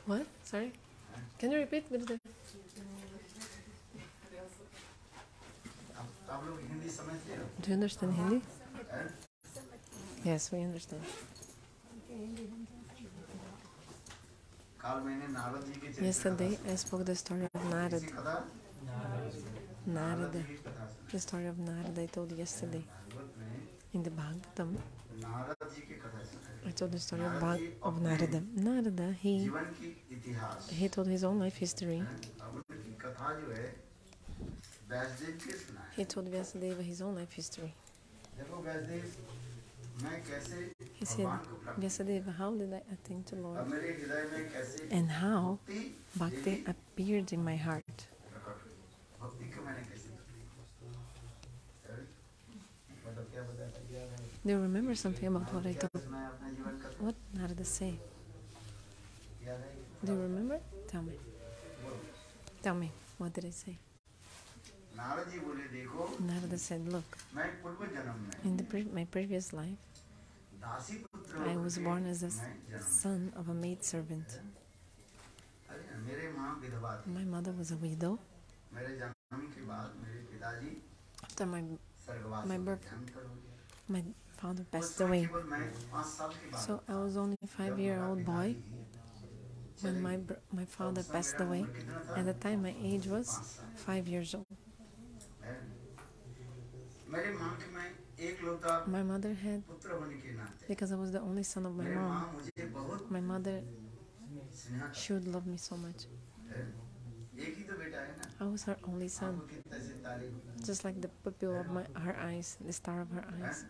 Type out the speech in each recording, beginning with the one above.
What? Sorry? Can you repeat? Gurudev? Do you understand Hindi? Yes, we understand. Yesterday I spoke the story of Narada. The story of Narada I told yesterday. In the Bhagavatam, I told the story of Narada. Narada, he told his own life history. He told Vyasadeva his own life history. He said, Vyasadeva, how did I attain to Lord? And how Bhakti appeared in my heart. Do you remember something about what I told? What Narada say? Do you remember? Tell me. Tell me, what did I say? Narada said, look, in my previous life, I was born as a son of a maidservant. My mother was a widow. After my birth, my father passed away. So I was only a 5-year-old boy when my father passed away. At the time, my age was 5 years old. My mother had, because I was the only son of my mom, my mother should love me so much. I was her only son, just like the pupil of her eyes, the star of her eyes.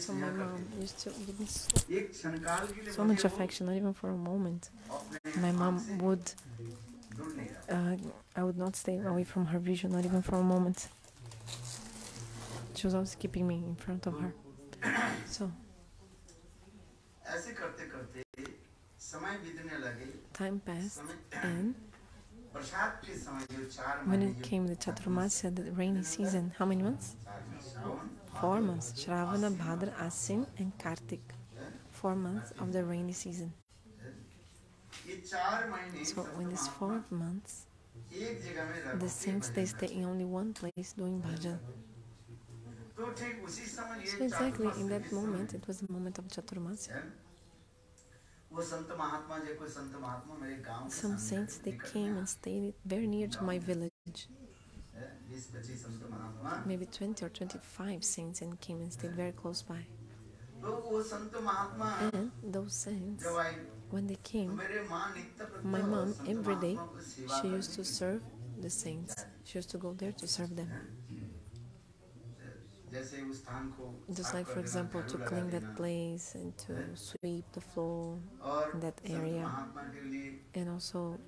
So my mom used to give me so much affection, not even for a moment. My mom would, I would not stay away from her vision, not even for a moment. She was always keeping me in front of her. So time passed, and when it came the Chaturmasya, the rainy season, how many months? 4 months. Shravana, Bhadra, Asin and Kartik. 4 months of the rainy season. So in these 4 months, the saints, they stay in only one place doing bhajan. So exactly in that moment, it was the moment of Chaturmasya. Some saints, they came and stayed very near to my village. Maybe 20 or 25 saints and came and stayed very close by. And those saints, when they came, my mom, every day, she used to serve the saints. She used to go there to serve them. Just like, for example, to clean that place and to sweep the floor in that area, and also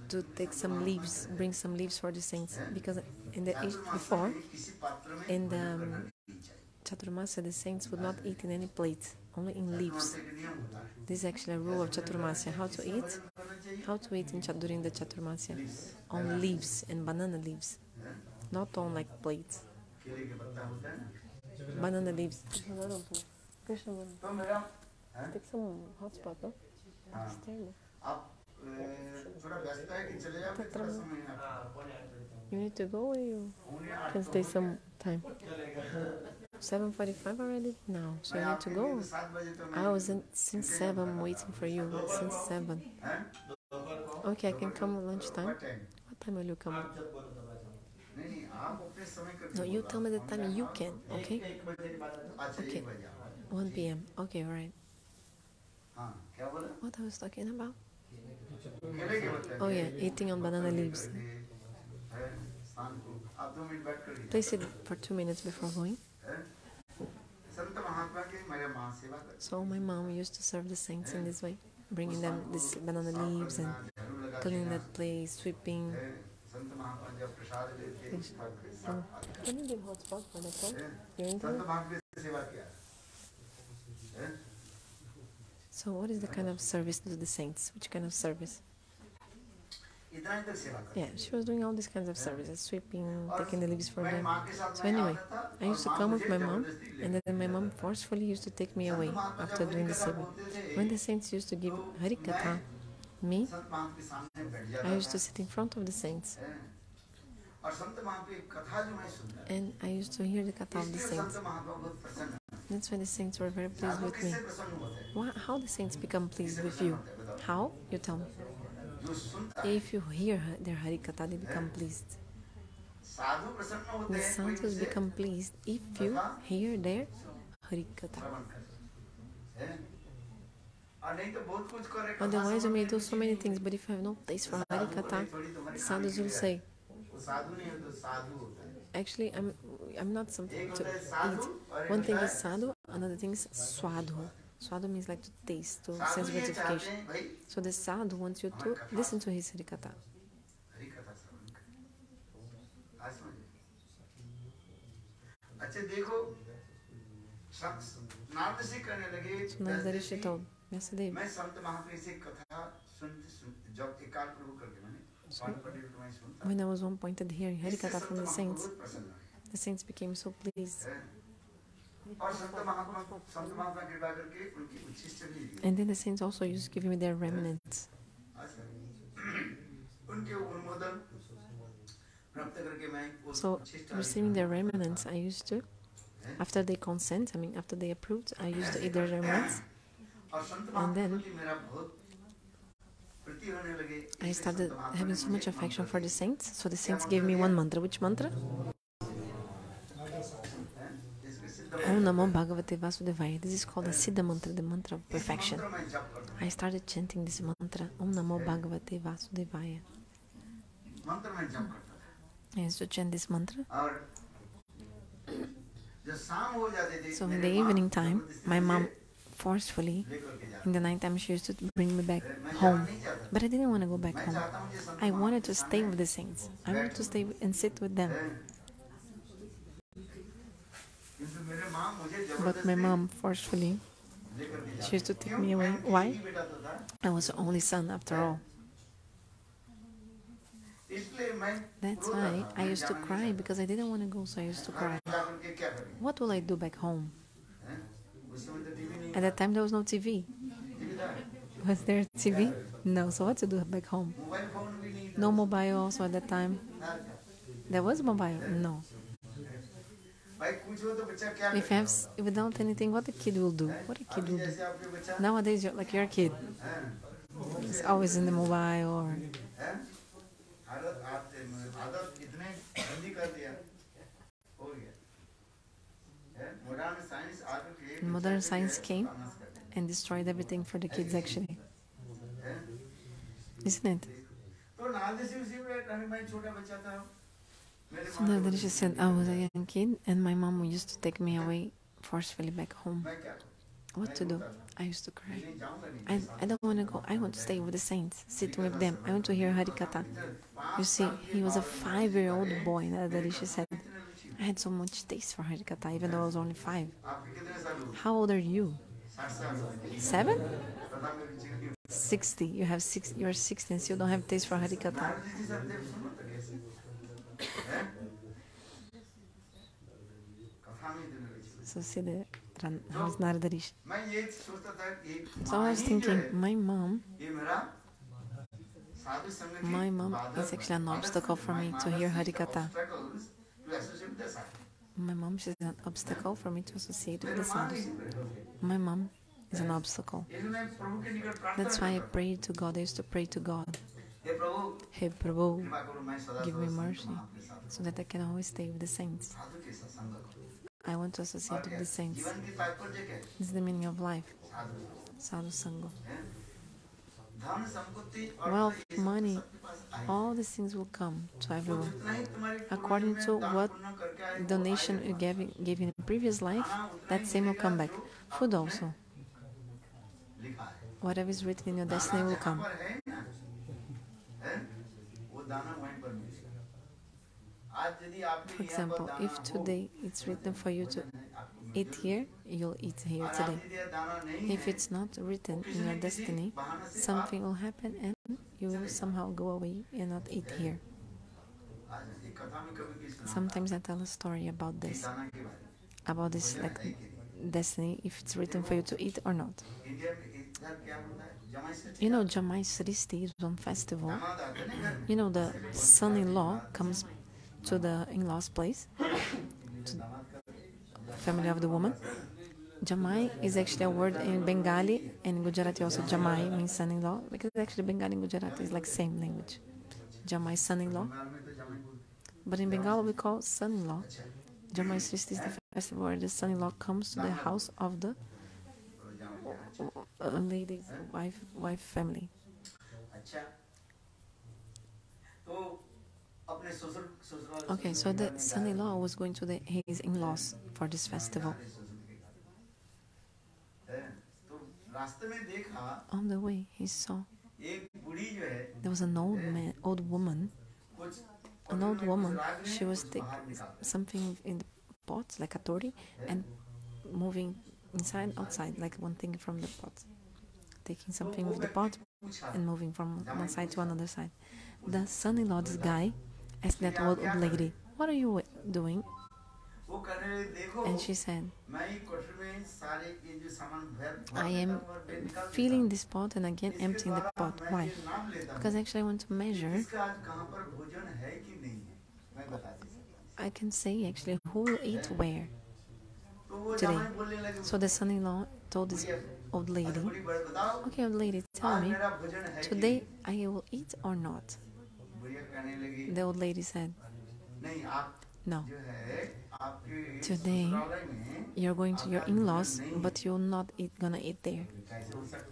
to take some leaves, bring some leaves for the saints, because in the before, in the Chaturmasya, the saints would not eat in any plate, only in leaves. This is actually a rule of Chaturmasya. How to eat? How to eat during the Chaturmasya? On leaves and banana leaves. Not on like plates. Banana leaves. Krishna, take some hotspot, no? You need to go or you can stay some time? 7:45 already? No, so you need to go? I was since 7 waiting for you, since 7. Okay, I can come at lunchtime. What time will you come? No, you tell me the time you can, okay? Okay, 1 p.m. Okay, alright. What I was talking about? Oh yeah, eating on banana leaves. Place it for 2 minutes before going. So my mom used to serve the saints in this way, bringing them these banana leaves and cleaning that place, sweeping. Can you give hotspot for that one? Your internet? So what is the kind of service to the saints? Which kind of service? Yeah, she was doing all these kinds of services, sweeping, taking the leaves for them. So anyway, I used to come with my mom, and then my mom forcefully used to take me away after doing the seva. When the saints used to give Hari-katha, me, I used to sit in front of the saints. And I used to hear the katha of the saints. That's why the saints were very pleased with me. How the saints become pleased with you? How? You tell me. If you hear their Hari-katha, they become pleased. The sadhus become pleased if you hear their Hari-katha. Otherwise, you may do so many things, but if you have no taste for Hari-katha, sadhus will say, actually, I'm not something to eat. One thing is sadhu, another thing is swadhu. Swadhu means like to taste, to sense gratification. So the sadhu wants you to listen to his Hari-katha. So Narada Rishi told Vyasadeva, so when I was one pointed hearing Hari-katha from the saints became so pleased. And then the saints also used to give me their remnants. So receiving their remnants, I used to, after they consent, after they approved, I used to eat their remnants. And then I started having so much affection for the saints. So the saints gave me one mantra. Which mantra? Om Namo Bhagavate Vasudevaya. This is called the Siddha mantra, the mantra of perfection. I started chanting this mantra, Om Namo Bhagavate Vasudevaya. I used to chant this mantra. So in the evening time, my mom forcefully, in the night time, she used to bring me back home. But I didn't want to go back home. I wanted to stay with the saints. I wanted to stay and sit with them. But my mom forcefully, she used to take me away. Why? I was the only son after all. That's why I used to cry, because I didn't want to go, so I used to cry. What will I do back home? At that time there was no TV. Was there TV? No, so what to do back home? No mobile also at that time. There was mobile? No. If without anything, what a kid will do? What a kid will do? Nowadays, you're like your kid. It's always in the mobile or... Modern science came and destroyed everything for the kids, actually. Isn't it? So Narada Rishi said, I was a young kid and my mom used to take me away forcefully back home. What to do? I used to cry. I don't want to go. I want to stay with the saints, sit with them. I want to hear Harikatha. You see, he was a 5-year-old boy, Narada Rishi said. I had so much taste for Harikatha, even though I was only 5. How old are you? 7? 60. You have 6. You are 60 and still don't have taste for Harikatha. So see how's Narada Rishi. So I was thinking, my mom is actually an obstacle for me to hear Harikatha. My mom, she's an obstacle for me to associate with the sadhus. My mom is an obstacle. That's why I pray to God. I used to pray to God. Hey Prabhu, give me mercy so that I can always stay with the saints. I want to associate with the saints. This is the meaning of life. Sadhu Sangha. Wealth, money, all these things will come to everyone. According to what donation you gave in a previous life, that same will come back. Food also. Whatever is written in your destiny will come. For example, if today it's written for you to eat here, you'll eat here today. If it's not written in your destiny, something will happen and you will somehow go away and not eat here. Sometimes I tell a story about this like destiny, if it's written for you to eat or not. You know, Jamai-Sristi is one festival. You know, the son-in-law comes to the in-law's place, to the family of the woman. Jamai is actually a word in Bengali and in Gujarati also. Jamai means son-in-law, because actually Bengali and Gujarati is like same language. Jamai, son-in-law. But in Bengal we call son-in-law. Jamai-Sristi is the festival where the son-in-law comes to the house of the lady's wife family. Okay, so the son-in-law was going to his in-laws for this festival. On the way, he saw there was an old woman. She was taking something in the pot, like a tori, and moving inside, outside, like one thing from the pot. Taking something with the pot and moving from one side to another side. The son-in-law, this guy, asked that old lady, "What are you doing?" And she said, "I am filling this pot and again emptying the pot." Why? Because actually I want to measure. I can say actually who will eat where today. So the son-in-law told this old lady, "Okay, old lady, tell me, today I will eat or not?" The old lady said, "No. Today you're going to your in-laws, but you're not gonna eat there."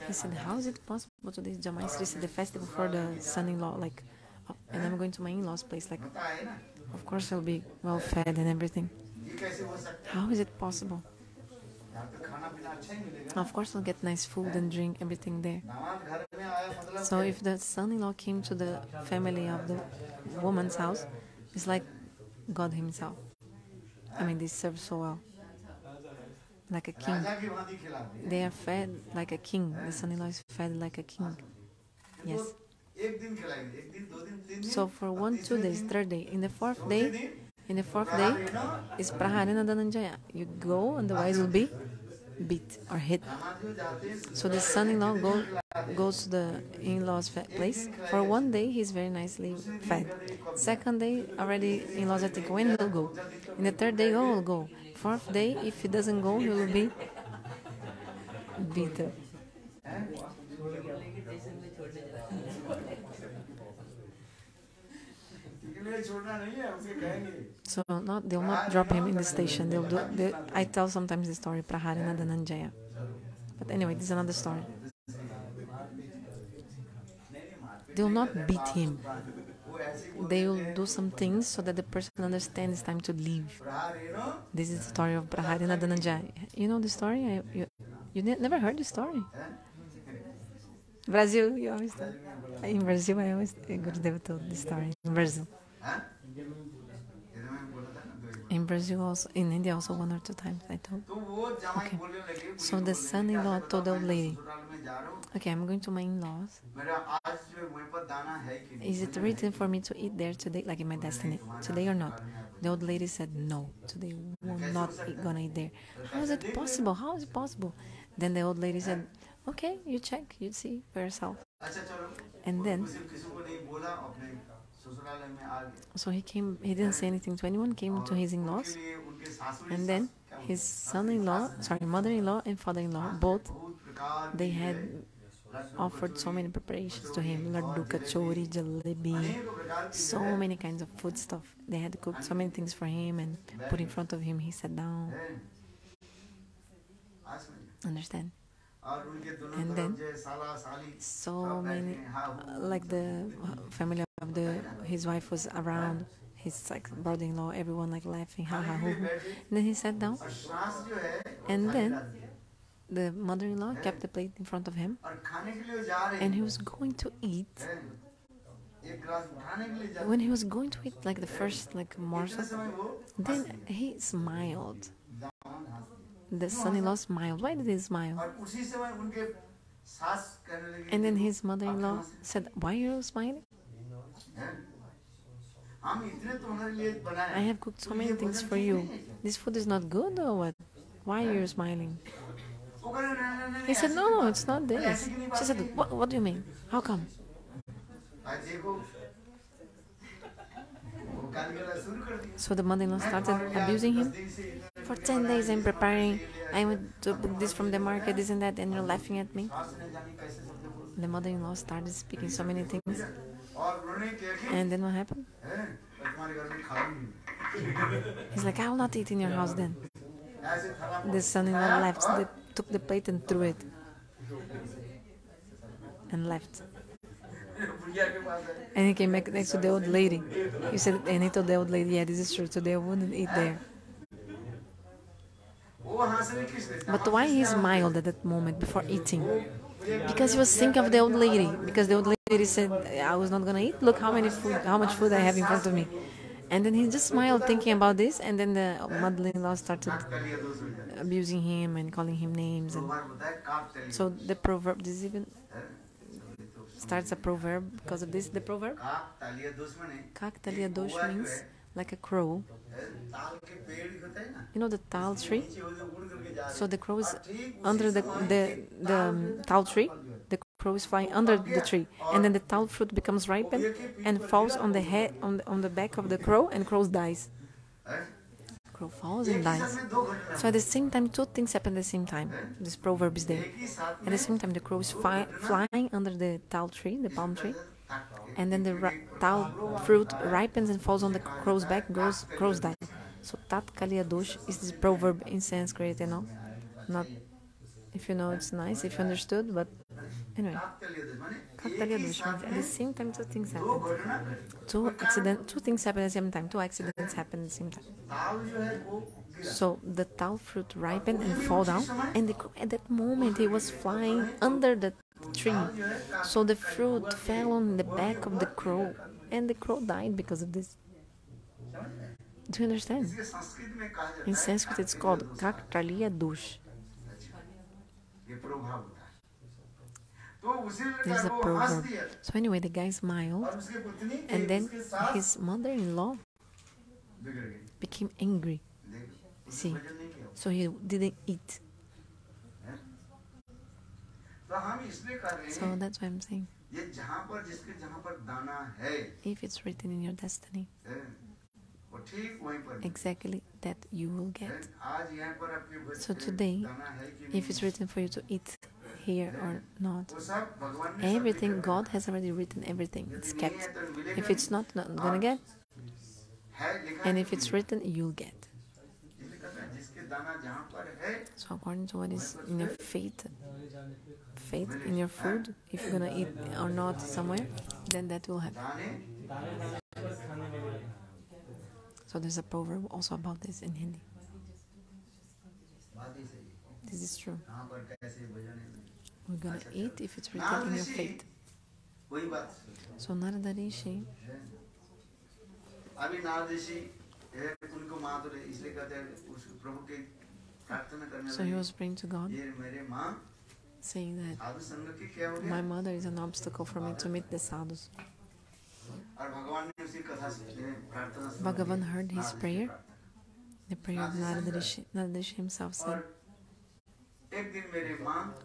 He said, "How is it possible? Today is Jamai-Sristi, the festival for the son-in-law, like, and I'm going to my in-laws' place, like, of course I'll be well fed and everything. How is it possible? Of course I'll get nice food and drink, everything there." So if the son-in-law came to the family of the woman's house, it's like God himself. I mean, they serve so well. like a king. They are fed like a king. The son-in-law is fed like a king. Yes. So for 1, 2 days, 3rd day, in the fourth day is praharana-dhananjaya. You go and the wives will be beat or hit. So the son-in-law goes to the in-laws place. For 1 day, he's very nicely fed. 2nd day, already in-laws are thinking, when he'll go? In the 3rd day, he'll go. 4th day, if he doesn't go, he will be beaten. So they'll not drop him in the station. I tell sometimes the story praharana-dhananjaya. But anyway, this is another story. They will not beat him. They will do some things so that the person understands it's time to leave. This is the story of praharana-dhananjaya. You know the story? You never heard the story? Brazil, you always tell. In Brazil, Gurudeva told the story. In Brazil. In Brazil also, in India also 1 or 2 times I told. Okay. So the son-in-law told the old lady, okay, I'm going to my in-laws. Is it written for me to eat there today, like in my destiny, today or not? The old lady said, no, today we're not gonna eat there. How is it possible? How is it possible? Then the old lady said, okay, you check, you see for yourself. And then, so he came, he didn't say anything to anyone, came to his in-laws, and then his son-in-law, mother-in-law and father-in-law, both, they had offered so many preparations to him, laddu, kachori, jalebi, so many kinds of food stuff. They had cooked so many things for him and put in front of him. He sat down. Understand? And then so many, like the family of his wife was around, his like brother-in-law, everyone like laughing, ha ha hoo hoo. And then he sat down, and then the mother-in-law kept the plate in front of him, and he was going to eat. When he was going to eat like the first like morsel, then he smiled. The son-in-law smiled. Why did he smile? And then his mother-in-law said, why are you smiling? I have cooked so many things for you. This food is not good or what? Why are you smiling? He said, no, it's not this. She said, what do you mean? How come? So the mother-in-law started abusing him. For 10 days I'm preparing, I went to book this from the market, this and that, and you're laughing at me. The mother-in-law started speaking so many things. And then what happened? He's like, I will not eat in your house then. The son-in-law left, took the plate and threw it. And left. And he came back next to the old lady. He said, and he told the old lady, yeah, this is true, today I wouldn't eat there. But why he smiled at that moment before eating? Because he was thinking of the old lady. Because the old lady said, I was not going to eat. Look how much food I have in front of me. And then he just smiled thinking about this. And then the mother-in-law started abusing him and calling him names. And so the proverb, this even starts a proverb because of this. The proverb, Kak-taliya-dosh means like a crow. You know the tal tree? So the crow is under the tal tree. The crow is flying under the tree, and then the tal fruit becomes ripened and falls on the head, on the back of the crow, and crow dies. Crow falls and dies. So at the same time, 2 things happen at the same time. This proverb is there. At the same time, the crow is flying under the tal tree, the palm tree, and then the tal fruit ripens and falls on the crow's back. Crows die. So tat kaliya dosh is this proverb in Sanskrit, you know. Not, if you know, it's nice if you understood, but anyway. Kak-taliya dosh means at the same time 2 things happen. 2 things happen at the same time. 2 accidents happen at the same time. So the tal fruit ripened and fall down, and at that moment he was flying under the tree. So the fruit fell on the back of the crow, and the crow died because of this. Do you understand? In Sanskrit it's called Kakaliya Dosh. There's a proverb. So anyway, the guy smiled, and then his mother-in-law became angry. See, so he didn't eat. So that's why I'm saying, if it's written in your destiny, exactly that you will get. So today, if it's written for you to eat here or not, everything, God has already written everything. It's kept. If it's not gonna get, and if it's written, you'll get. So according to what is in your faith in your food, if you're gonna eat or not somewhere, then that will happen. So there's a proverb also about this in Hindi. This is true. We're gonna eat if it's written in your fate. So Narada Rishi, so he was praying to God, saying that my mother is an obstacle for me to meet the sadhus. Bhagavan heard his prayer, the prayer of Narada Rishi. Narada Rishi himself said,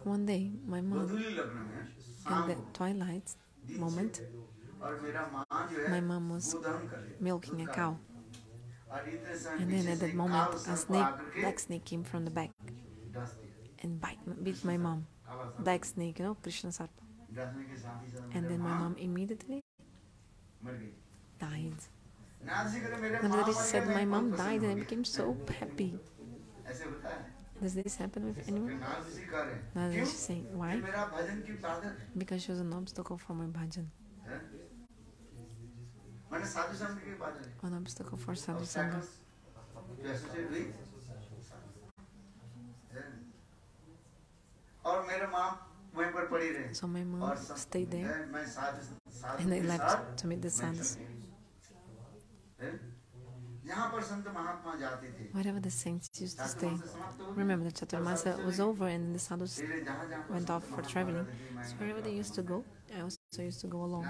one day my mom, at the twilight moment, my mom was milking a cow, and then at that moment a black snake came from the back and bit my mom. Black snake, Krishna Sarpa. And then my mom immediately died. Narada Rishi said, my mom died and I became so happy. Does this happen with anyone? Narada Rishi saying, why? Because she was an obstacle for my bhajan. An obstacle for sadhu sangha. So my mom stayed there and I left to meet the sadhus. Wherever the saints used to stay. Remember, the Chaturmasa was over and the sadhus went off for traveling. So wherever they used to go, I also used to go along.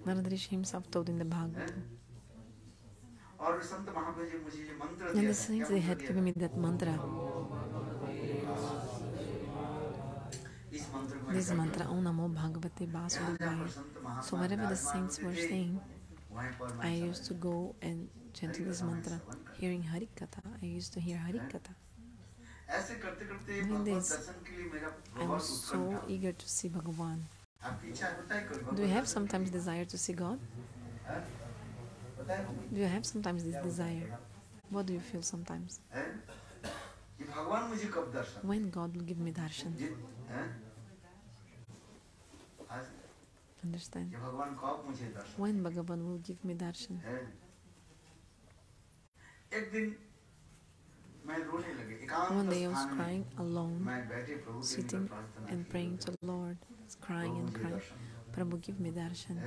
Narada Rishi himself told in the Bhagavatam. And the saints, they had given me that mantra. This mantra, Om Namo Bhagavate Vasudevaya. So wherever the saints were saying, I used to go and chant this mantra, hearing Harikatha. I used to hear Harikatha. Doing this, I was so eager to see Bhagavan. Do you have sometimes desire to see God? Do you have sometimes this desire? What do you feel sometimes? When God will give me darshan? Understand? When Bhagavan will give me darshan? One day I was crying alone, sitting and praying to the Lord, crying and crying. Prabhu, give me darshan.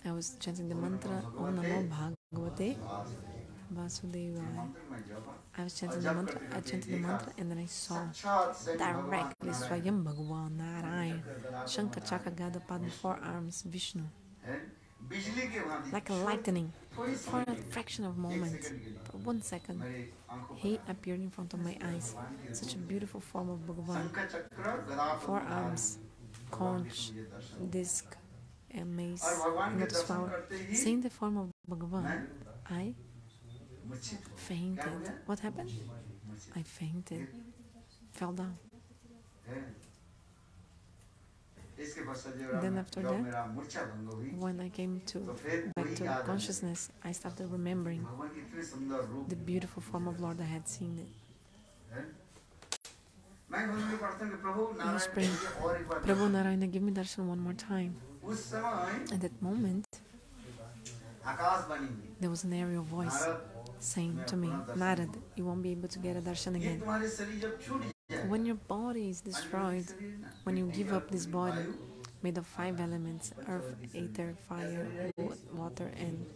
I was chanting the mantra, Om Namo Bhagavate Vasudevaya. I was chanting the mantra, and then I saw directly Swayam Bhagavan Narayan, Shankha Chakra Gada Padma, 4 arms, Vishnu. Like a lightning, for a fraction of a moment, for 1 second, he appeared in front of my eyes. Such a beautiful form of Bhagavan. 4 arms, conch, disc, and mace, lotus flower. Seeing the form of Bhagavan, I fainted. What happened? I fainted, fell down. Then after that, when I came back to consciousness, I started remembering the beautiful form of Lord I had seen it. I was praying, Prabhu Narayana, give me darshan one more time. At that moment, there was an aerial voice saying to me, Narad, you won't be able to get a darshan again. When your body is destroyed, when you give up this body made of 5 elements, earth, ether, fire, water, and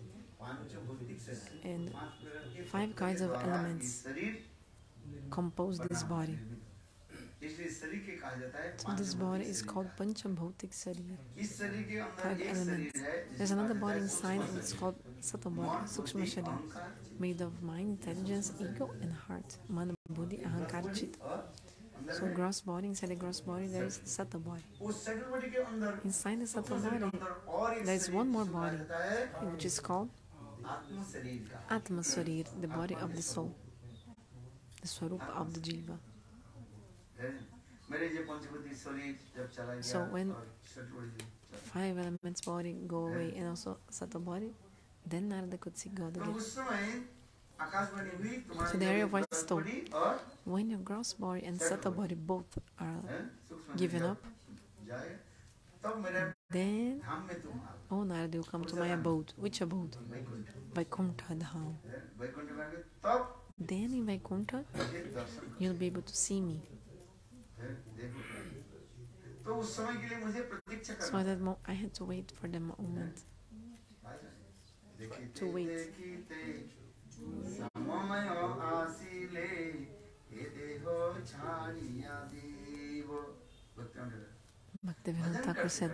And 5 kinds of elements compose this body. So this body is called Panchabhautik-sarira, 5 elements. There's another body inside, and it's called subtle body, Sukshma Sharira, made of mind, intelligence, ego, and heart. Mana, Buddhi, Ahankara, Chitta. So gross body, inside the gross body there is the subtle body. Inside the subtle body there is one more body, which is called atma-sarira, the body of the soul, the swarupa of the jiva. So when 5 elements body go away and also subtle body, then Narada could see God again. So the area of voice told, when your gross body and subtle body both are given up, then, oh Narada, you come to my abode. Which abode? Vaikuntha Dham. Then in Vaikuntha, you'll be able to see me. So at that moment, I had to wait for the moment. To wait. Bhaktivedanta Thakur said,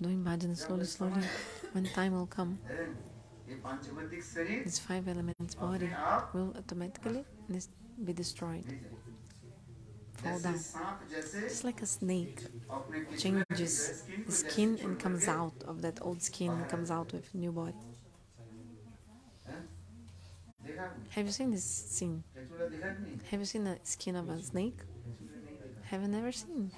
doing bhajan slowly, when time will come, this 5 elements body will automatically be destroyed, fall down. Just like a snake changes the skin and comes out of that old skin and comes out with new body. Have you seen this scene? Have you seen the skin of a snake? Have you never seen?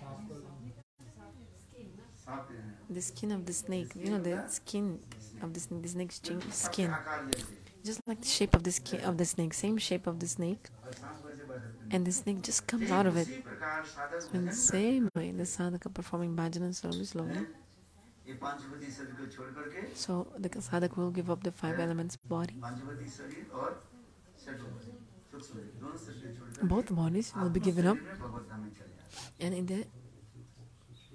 The skin of the snake, you know, the skin of the snake's skin, just like the shape of the skin of the snake, same shape of the snake, and the snake just comes out of it. So in the same way, the sadhaka performing bhajan slowly. So the sadhaka will give up the 5 elements body. Both bodies will be given up, and in the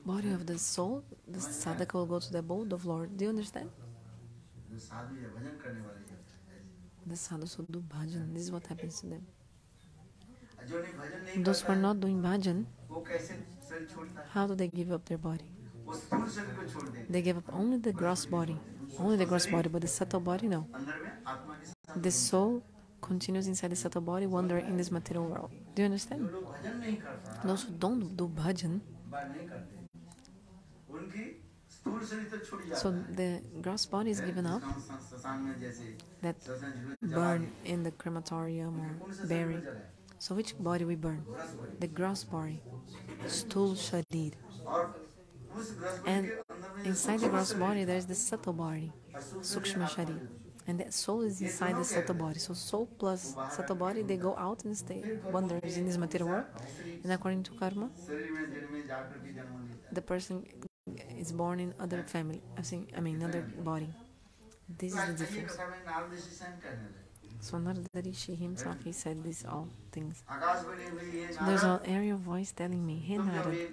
body of the soul, the sadhaka will go to the abode of Lord. Do you understand? The sadhus will do bhajan. This is what happens to them. Those who are not doing bhajan, how do they give up their body? They give up only the gross body. Only the gross body, but the subtle body, no. The soul continues inside the subtle body, wandering in this material world. Do you understand? Those who don't do bhajan, so the gross body is given up, that burn in the crematorium or bury. So which body we burn? The gross body, sthul sharir. And inside the gross body there is the subtle body, sukshma sharir. And the soul is inside the subtle body. So soul plus subtle body, they go out and stay wanders in this material world. And according to karma, the person is born in other family. Other body. This is the difference. So Narada Rishi himself, he said these all things. So there's an area of voice telling me, hey Narada,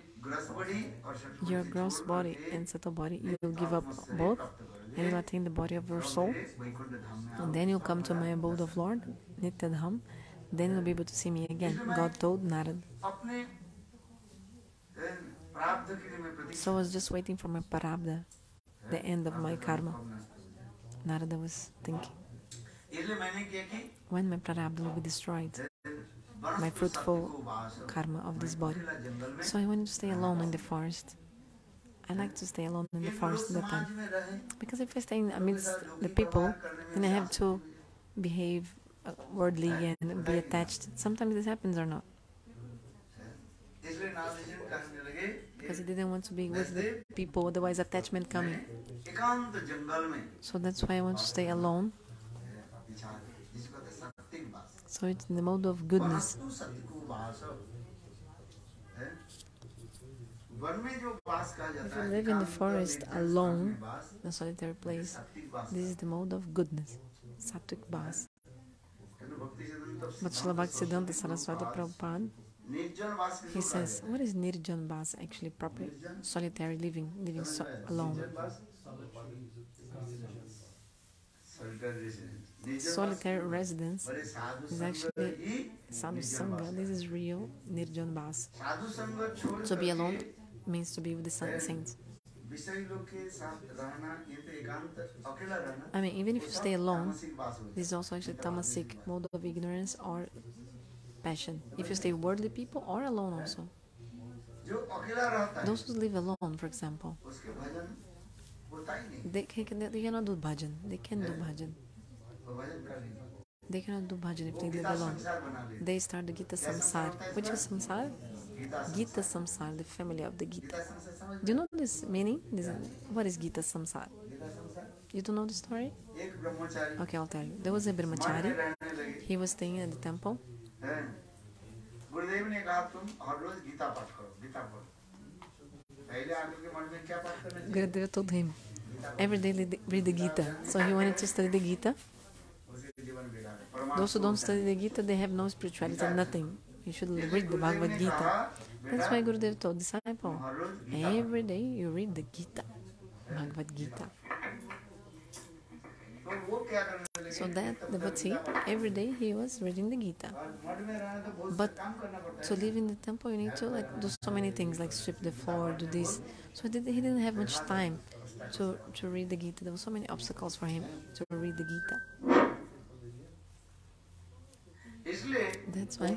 your gross body and subtle body, you will give up both, and you will attain the body of your soul, and then you'll come to my abode of Lord, Nitya-dham, then you'll be able to see me again. God told Narada. So I was just waiting for my parabdha, the end of my karma. Narada was thinking, when my prarabdha will be destroyed, my fruitful karma of this body. So I wanted to stay alone in the forest. I like to stay alone in the forest at that time. Because if I stay amidst the people, then I have to behave worldly and be attached. Sometimes this happens or not. Because he didn't want to be with the people, otherwise attachment coming. So that's why I want to stay alone. So it's in the mode of goodness. If you live in the forest alone, in a solitary place, this is the mode of goodness, sattvic bhas. But Srila Bhaktisiddhanta Saraswati Prabhupada, he says, what is nirjan bhas actually properly? Solitary living alone. solitary residence is actually sadhu sangha. This is real nirjan bas. To be alone means to be with the saints. I mean, even if you stay alone, this is also actually tamasic, mode of ignorance or passion. If you stay with worldly people or alone also. Those who live alone, for example, they cannot do bhajan. They can do bhajan. They cannot do bhajan if they live alone. They start the Gita-samsara. Which is samsara? Gita-samsara, the family of the Gita. Do you know this meaning? What is Gita-samsara? You don't know the story? Okay, I'll tell you. There was a brahmachari. He was staying at the temple. Gurudev told him, every day read the Gita. So he wanted to study the Gita. Those who don't study the Gita, they have no spirituality, nothing. You should read the Bhagavad-Gita. That's why Gurudev told disciple, every day you read the Gita, Bhagavad-Gita. So that devotee, every day he was reading the Gita. But to live in the temple, you need to do so many things, like sweep the floor, do this. So he didn't have much time to read the Gita. There were so many obstacles for him to read the Gita. That's why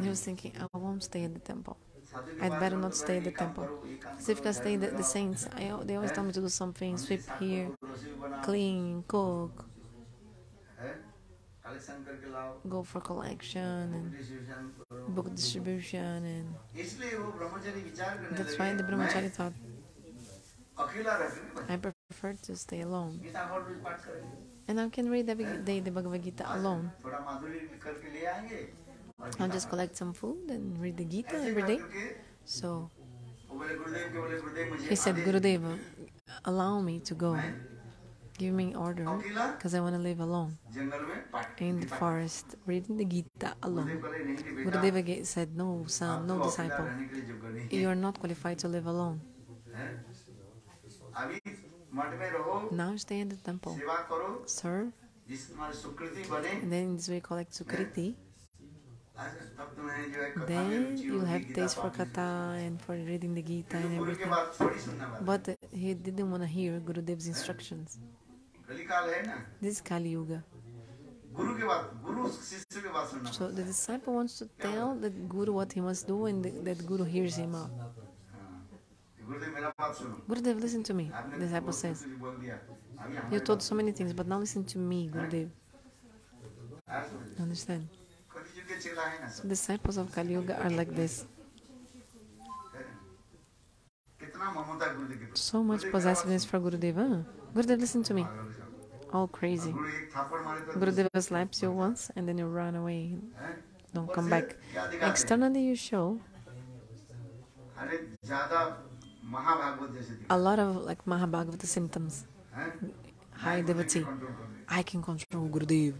he was thinking, I won't stay at the temple. I'd better not stay at the temple. Because if I stay the saints, they always tell me to do something, sweep here, clean, cook, go for collection and book distribution, and that's why the brahmachari thought, I prefer to stay alone. And I can read every day the Bhagavad Gita alone. I'll just collect some food and read the Gita every day. So he said, Gurudeva, allow me to go. Give me order, because I want to live alone in the forest, reading the Gita alone. Gurudeva said, no son, no disciple, you are not qualified to live alone. Now stay in the temple, serve, and then in this way collect sukriti. Then you'll have taste for katha and for reading the Gita and everything. But he didn't want to hear Gurudev's instructions. This is Kali Yuga. So the disciple wants to tell the Guru what he must do, and that Guru hears him out. Gurudev, listen to me, the disciple says. You told so many things, but now listen to me, Gurudev. Understand? So disciples of Kali Yuga are like this. So much possessiveness for Gurudev. Huh? Gurudev, listen to me. All crazy. Gurudev slaps you once and then you run away. Don't come back. Externally you show a lot of like Mahabhagavata symptoms. High devotee. I can control Gurudev.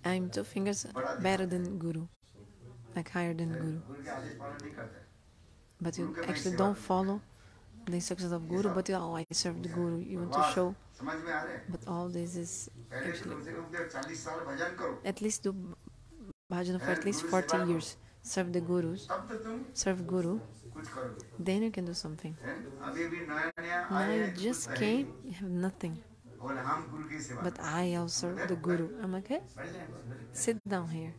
I'm 2 fingers better than Guru. Like higher than Guru. But you actually don't follow the instructions of Guru, but I serve the Guru. You want to show. But all this is actually, at least do bhajan for at least 40 years. Serve the Gurus. Serve Guru. Then you can do something. Now you just came, you have nothing. But I also serve the Guru. I'm like, hey, sit down here.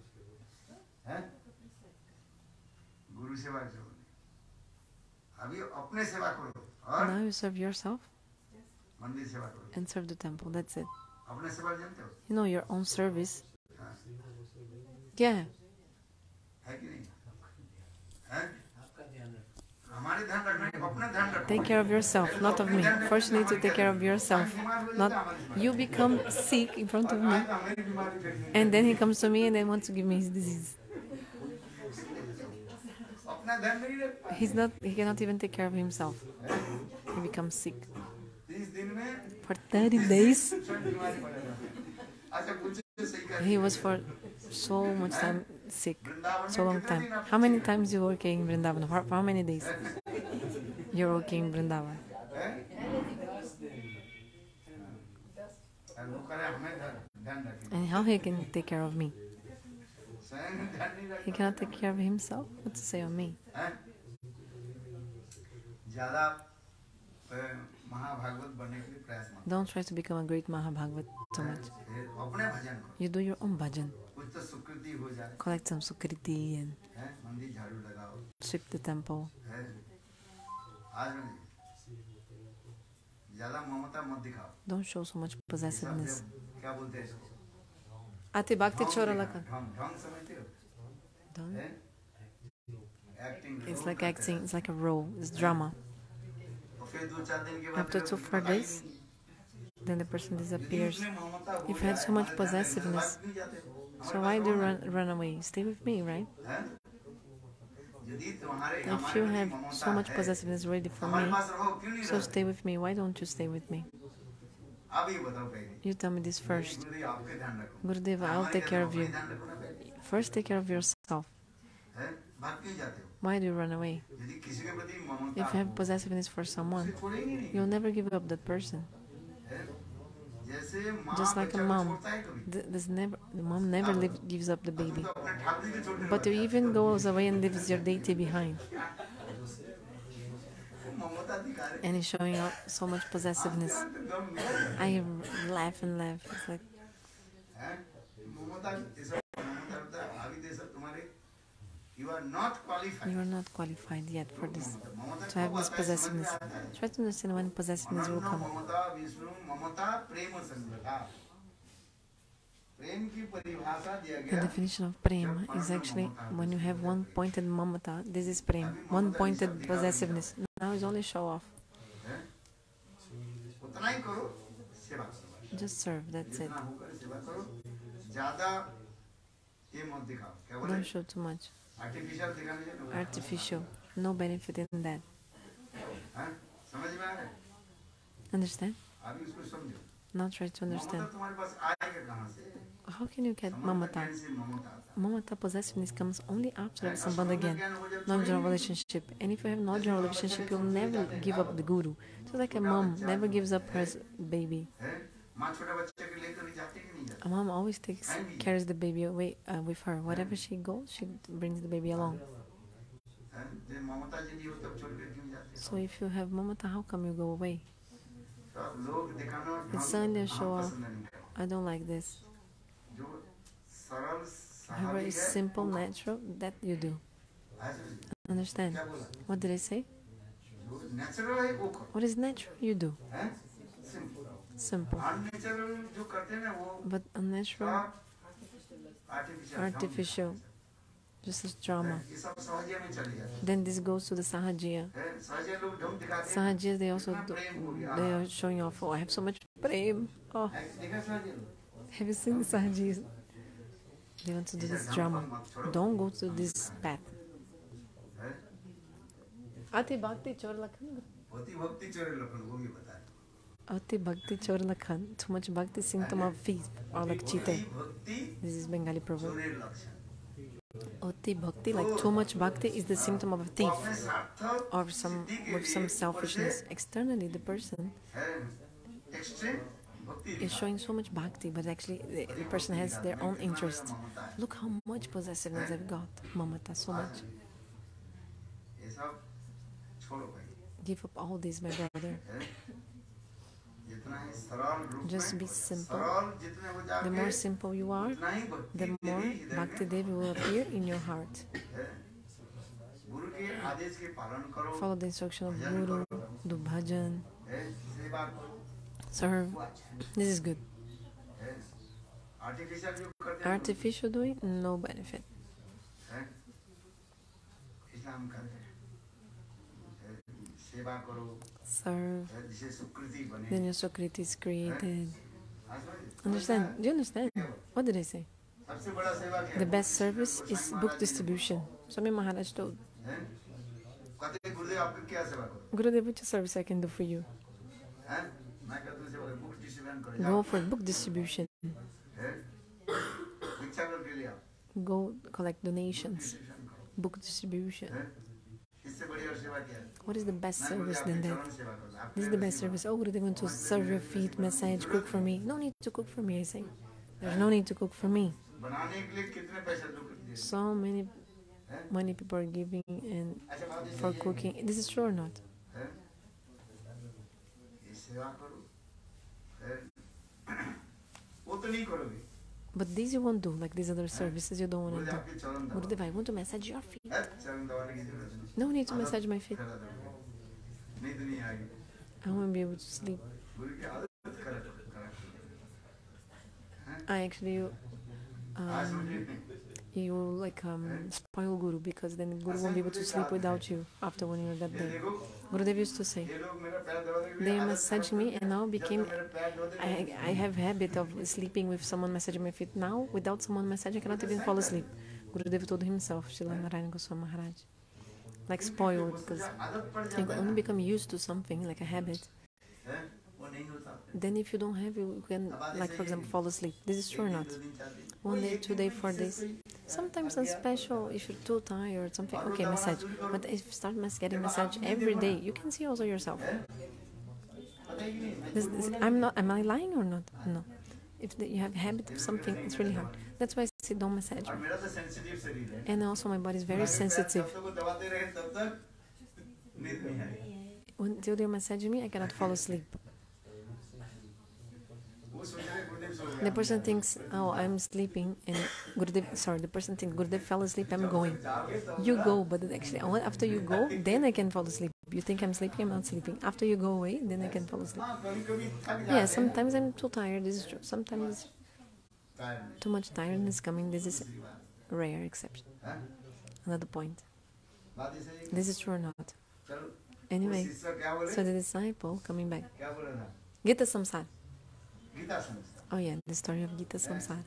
Now you serve yourself and serve the temple. That's it. You know your own service. Yeah. Take care of yourself, not of me. First you need to take care of yourself. Not you become sick in front of me, and then he comes to me and then wants to give me his disease. He cannot even take care of himself. He becomes sick. For 30 days. He was for so much time sick, so long time. How many times you working in Vrindavan? For how many days you're working in Vrindavan? And how he can take care of me? He cannot take care of himself. What to say of me? Don't try to become a great Mahabhagavat so much. You do your own bhajan. Collect some sukriti and sweep the temple. Don't show so much possessiveness. Ati bhakti chora lakhan. It's like acting, it's like a role, it's drama. After 2-4 days, then the person disappears. If you had so much possessiveness, so why do you run away? Stay with me, right? If you have so much possessiveness ready for me, so stay with me. Why don't you stay with me? You tell me this first. Gurudeva, I'll take care of you. First take care of yourself. Why do you run away? If you have possessiveness for someone, you'll never give up that person. Just like a mom, the mom never gives up the baby. But you even goes away and leaves your deity behind. And he's showing out so much possessiveness. I laugh and laugh. It's like, you are not qualified yet for this, to have this possessiveness. Try to understand when possessiveness will come. The definition of prema is actually when you have one pointed Mamatha, this is prema, one pointed possessiveness. Now it's only show off. Just serve, that's it. Don't show too much. Artificial, no benefit in that. Understand? Now try to understand. How can you get Mamatha? Mamatha possessiveness comes only after the sambandha-jnana, non-general relationship. And if you have non-general relationship, you'll never give up the guru. So like a mom never gives up her baby. A mom always carries the baby away with her. Wherever she goes, she brings the baby along. So if you have Mamatha, how come you go away? It's suddenly a show off. I don't like this. However, it's simple, natural, that you do. Understand? What did I say? What is natural, you do. Simple. But unnatural, artificial, just as drama. Then this goes to the sahajiya. Sahajiya, they are showing off, oh, I have so much prema. Oh. Have you seen the sahajiyas? They want to do this drama. Don't go to this path. Ati bhakti chor lakhan. Ati bhakti chor lakhan. Too much bhakti, symptom of thief, or like cheater. This is Bengali proverb. Ati bhakti, like too much bhakti, is the symptom of a thief, or with some selfishness. Externally, the person is showing so much bhakti, but actually the person has their own interest. Look how much possessiveness I've got, Mamatha, so much. Give up all this, my brother. Just be simple. The more simple you are, the more Bhakti Devi will appear in your heart. Follow the instruction of Guru, do bhajan, serve. This is good. Artificial doing, no benefit. Serve. Then your sukriti is created. Understand? Do you understand? What did I say? The best service is book distribution. Swami Maharaj told. Gurudev, which service I can do for you? Go for book distribution. Go collect donations. Book distribution. What is the best service than that? This is the best service. Oh, they're going to serve your feet, massage, cook for me. No need to cook for me, I say. There's no need to cook for me. So many people are giving and for cooking. This is true or not? But these you won't do, like these other services you don't want to do. Gurudev, I want to massage your feet. No need to massage my feet. I won't be able to sleep. I actually, you like spoil Guru, because then Guru won't be able to sleep without you after 1 year that day. Gurudev used to say, they are massaging me and now I have habit of sleeping with someone massaging my feet. Now, without someone massaging, I cannot even fall asleep. Gurudev told himself, Srila Narayana Goswami Maharaj. Like spoiled, because you only become used to something, like a habit. Then if you don't have, you can, like for example, fall asleep. This is true or not? 1 day, 2 days, 4 days. Sometimes on special, if you're too tired, something, okay, massage. But if you start getting massage every day, you can see also yourself. Am I lying or not? No. If you have a habit of something, it's really hard. That's why I say don't massage me. And also my body is very sensitive. Until they're massaging me, I cannot fall asleep. The person thinks, oh, I'm sleeping, and the person thinks, Gurudev fell asleep, I'm going. You go, but actually, after you go, then I can fall asleep. You think I'm sleeping, I'm not sleeping. After you go away, then I can fall asleep. Yeah, sometimes I'm too tired, this is true. Sometimes too much tiredness coming, this is a rare exception. Another point. This is true or not? Anyway, so the disciple coming back. Gita-samsara. Oh yeah, the story of Gita-samsara.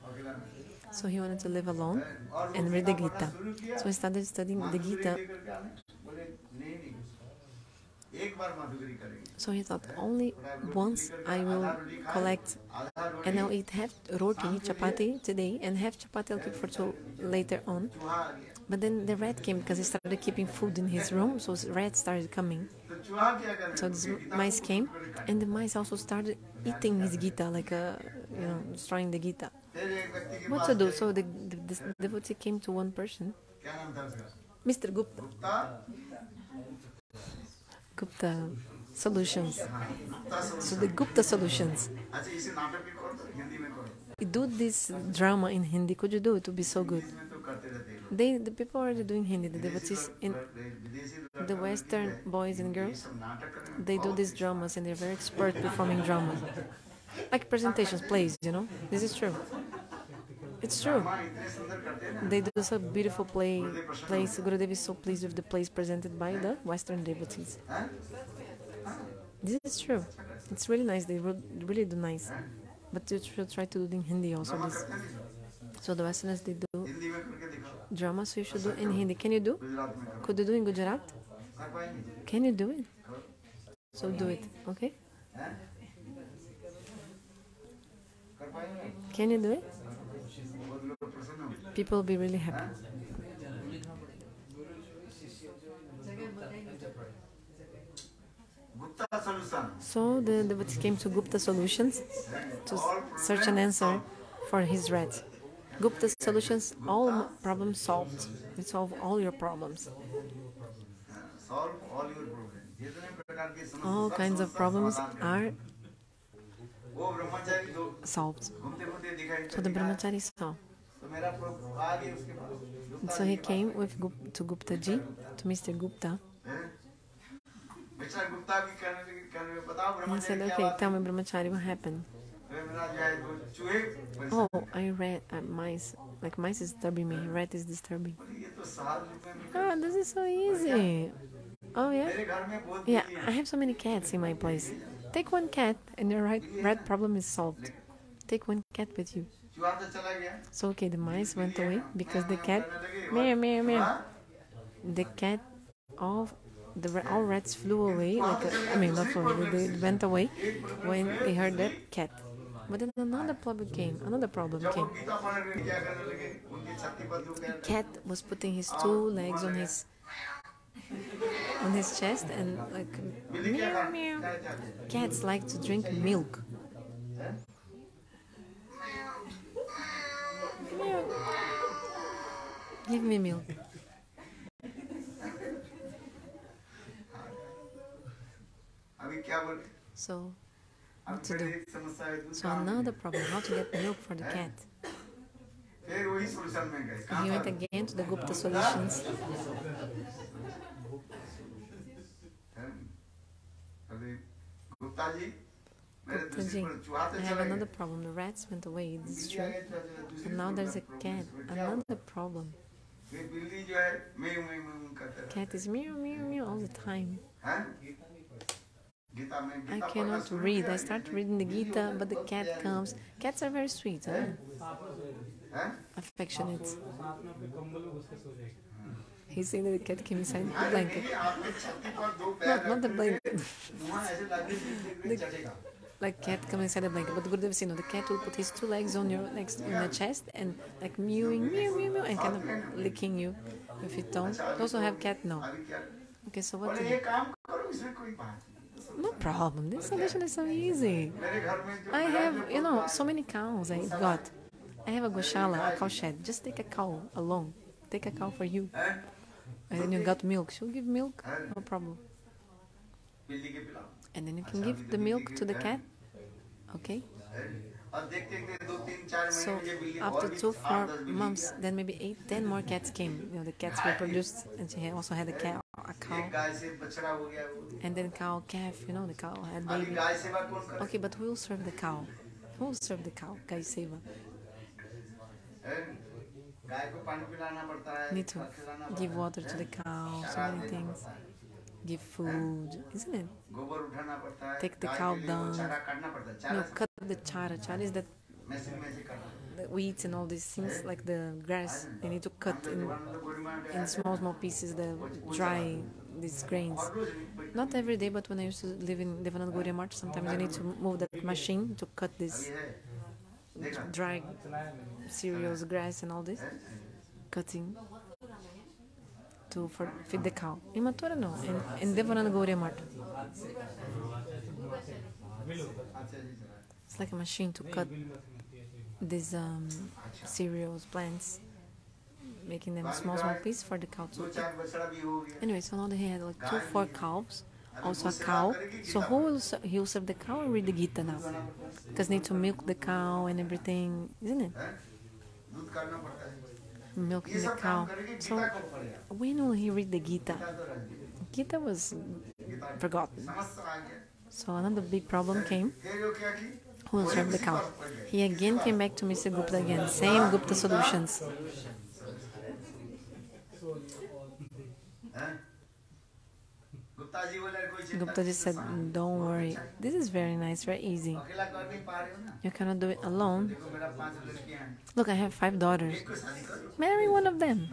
So he wanted to live alone and read the Gita. So he started studying the Gita. So he thought, only once I will collect, and I'll eat half roti, chapati today, and half chapati I'll keep for two later on. But then the rat came, because he started keeping food in his room, so rats started coming. So these mice came, and the mice also started eating his Gita, like destroying the Gita. What to do? So this devotee came to one person, Mr. Gupta. Gupta solutions. So the Gupta solutions. Do this drama in Hindi. Could you do it? It would be so good. The people are already doing Hindi. The devotees, in the Western boys and girls, they do these dramas and they're very expert performing dramas. Like presentations, plays, This is true. It's true. They do so beautiful plays. Gurudev is so pleased with the plays presented by the Western devotees. This is true. It's really nice. They really do nice. But you should try to do in Hindi also. This. So the Westerners, they do drama, so you should do in Hindi. Can you do? Could you do in Gujarat? Can you do it? So do it, okay? Can you do it? People will be really happy. So the devotee came to Gupta Solutions to search an answer for his rat. Gupta Solutions, all problems solved. We solve all your problems. All kinds of problems are solved. So the brahmachari saw. So he came to Gupta ji, to Mr. Gupta. He said, okay, tell me, brahmachari, what happened? Oh, I read mice. Like mice is disturbing me, rat is disturbing. Oh, this is so easy. Oh yeah? Yeah, I have so many cats in my place. Take one cat and your rat problem is solved. Take one cat with you. So okay, the mice went away because the cat, meow, meow, meow. The cat, all rats flew away. Not flew away, they went away when they heard that cat. But then another problem came. The cat was putting his two legs on his on his chest, and like meow meow. Cats like to drink milk. Meow. Give me milk. So, what to do? So another problem, how to get milk for the cat. He went again to the Gupta solutions. Guptaji, I have another problem. The rats went away, it's true. And now there's a cat. Another problem. Cat is meow meow meow all the time. I cannot read. I start reading the Gita, but the cat comes. Cats are very sweet, huh? Affectionate. He's saying that the cat came inside the blanket. Not the blanket. Like cat come inside the blanket. But Gurudev said, no, the cat will put his two legs on your next in the chest and like mewing, mew mew mew, and kind of licking you with his tongue. Also have cat no. Okay, so what to do? No problem. This solution is so easy. I have, so many cows I got. I have a goshala, a cow shed. Just take a cow alone. Take a cow for you. And then you got milk. She'll give milk, no problem. And then you can give the milk to the cat. Okay? So after 2-4 months, then maybe 8-10 more cats came. The cats reproduced, and she also had a cow. And then calf, the cow had baby. Okay, but who will serve the cow? Who will serve the cow? Gita-seva. Need to give water to the cow, so many things. Give food, isn't it? Take the cow dung. Cut the chara. Chara is that the wheat and all these things, like the grass. They need to cut in small pieces the dry these grains. Not every day, but when I used to live in Devanand Gaudiya Math, sometimes I need to move that machine to cut this dry cereals, grass, and all this. Cutting to feed the cow. In Mathura, no. In Devanand Gaudiya Math. It's like a machine to cut these cereals, plants, making them small pieces for the cow to eat. Anyway, so now he had like 2-4 cows, also a cow. So he will serve the cow or read the Gita now? Because need to milk the cow and everything, isn't it? Milking the cow. So when will he read the Gita? Gita was forgotten. So another big problem came. Who will serve the cow? He again came back to Mr. Gupta again. Same Gupta solutions. Guptaji said, don't worry. This is very nice, very easy. You cannot do it alone. Look, I have 5 daughters. Marry one of them.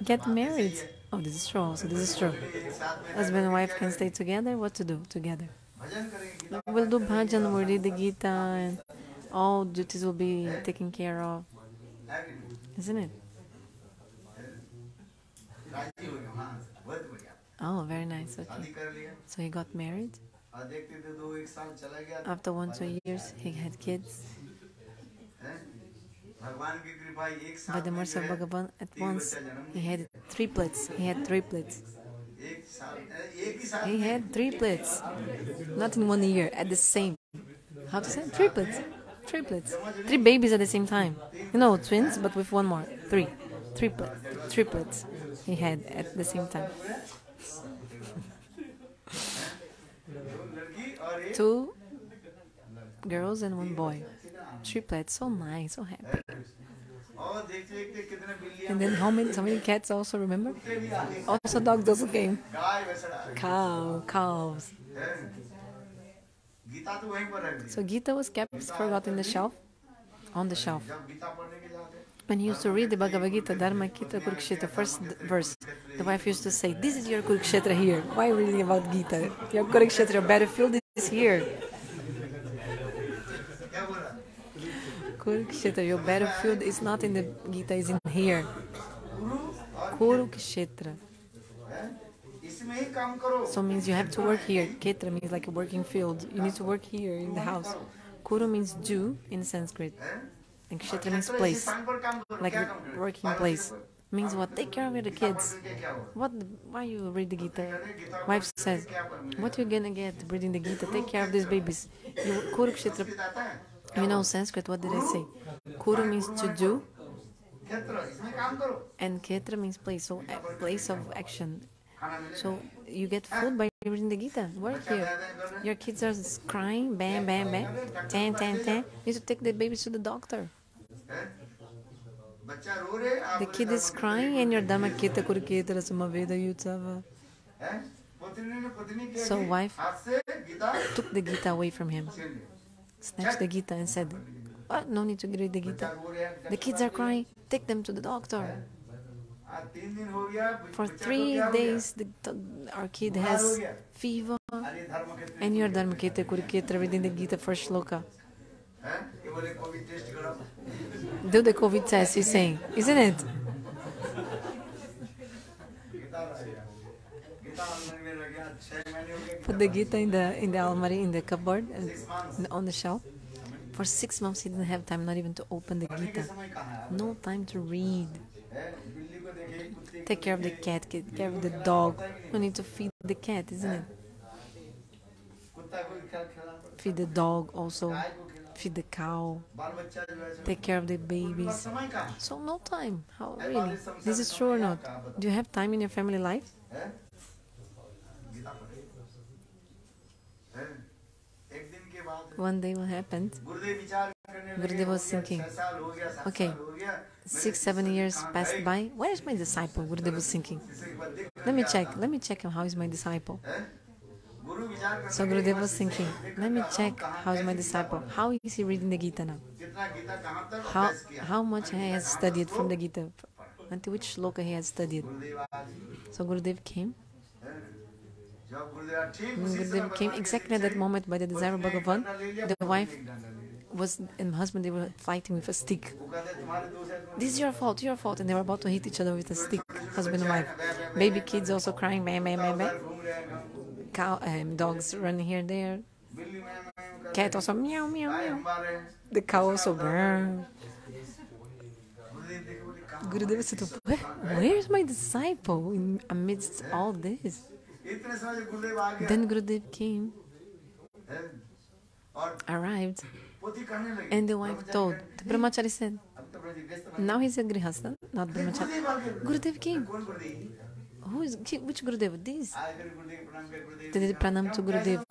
Get married. Oh, this is true also. This is true. Husband and wife can stay together. What to do together? We'll do bhajan, we'll read the Gita, and all duties will be taken care of. Isn't it? Oh, very nice. Okay. So he got married. After 1-2 years, he had kids. By the mercy of Bhagavan, at once he had triplets. He had triplets. He had triplets. Not in 1 year, at the same. How to say? Triplets. Triplets. 3 babies at the same time. Twins, but with 1 more. 3. Triplets he had at the same time. 2 girls and 1 boy. Triplets, so nice, so happy. And then how many cats also, remember? Also dogs also came. Cows. So Gita was kept, forgot in the shelf, on the shelf. When he used to read the Bhagavad Gita, Dharma Kita Kurukshetra, first verse, the wife used to say, this is your Kurukshetra here. Why are you reading about Gita? Your Kurukshetra, your battlefield is here. Kurukshetra, your battlefield is not in the Gita, is in here. Kurukshetra. So it means you have to work here. Kshetra means like a working field. You need to work here in the house. Kuru means do in Sanskrit. And kshetra means place, like the working place. Means what? Take care of the kids. Why you read the Gita? Wife says, what you gonna get reading the Gita? Take care of these babies. Kuru kshetra. You know Sanskrit, what did I say? Kuru means to do, and kshetra means place, so place of action. So you get food by reading the Gita. Work here. Your kids are crying, bam, bam, bam, tan, tan, tan. You need to take the babies to the doctor. The kid is crying and your dharma keta kuruketa samaveda yutsava. So wife took the Gita away from him, snatched the Gita and said, "What? No need to read the Gita. The kids are crying. Take them to the doctor." For 3 days, our kid has fever, and your dharma keta kuruketa reading the Gita first shloka. Do the COVID test, he's saying, isn't it? Put the Gita in the almari, in the cupboard, and on the shelf. For 6 months he didn't have time, not even to open the Gita. No time to read. Take care of the cat, take care of the dog. You need to feed the cat, isn't it? Feed the dog also. Feed the cow, take care of the babies. So no time. How really? This is true or not? Do you have time in your family life? One day what happened? Gurudev was thinking, okay, 6-7 years passed by. Where is my disciple? Gurudev was thinking. Let me check how is my disciple. So Gurudev was thinking, let me check how is my disciple. How is he reading the Gita now? How much he has studied from the Gita? Until which shloka he has studied? So Gurudev came. Gurudev came exactly at that moment by the desire of Bhagavan. The wife and husband, they were fighting with a stick. This is your fault, and they were about to hit each other with a stick, husband and wife. Baby kids also crying, bam, bam, bam, bam. Dogs running here and there. Cat also meow, meow, meow. The cow also burn. Gurudev said, where is my disciple amidst all this? Then Gurudev came, arrived, and the wife told. The brahmachari said, now he's a grihastha, not brahmachari. Gurudev came. Which Gurudev? This. They did pranam to Gurudev.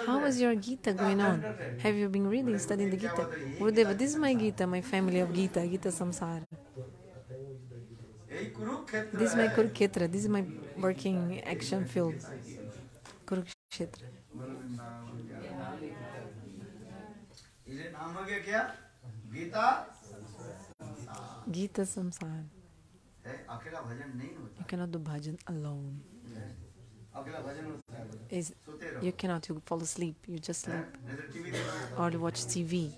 How is your Gita going on? Have you been reading, studying the Gita? Gurudev, this is my Gita, my family of Gita, Gita-samsara. This is my Kurukshetra, this is my working action field. Kurukshetra. Gita-samsara. You cannot do bhajan alone. You cannot, you fall asleep, you just sleep. Or you watch TV.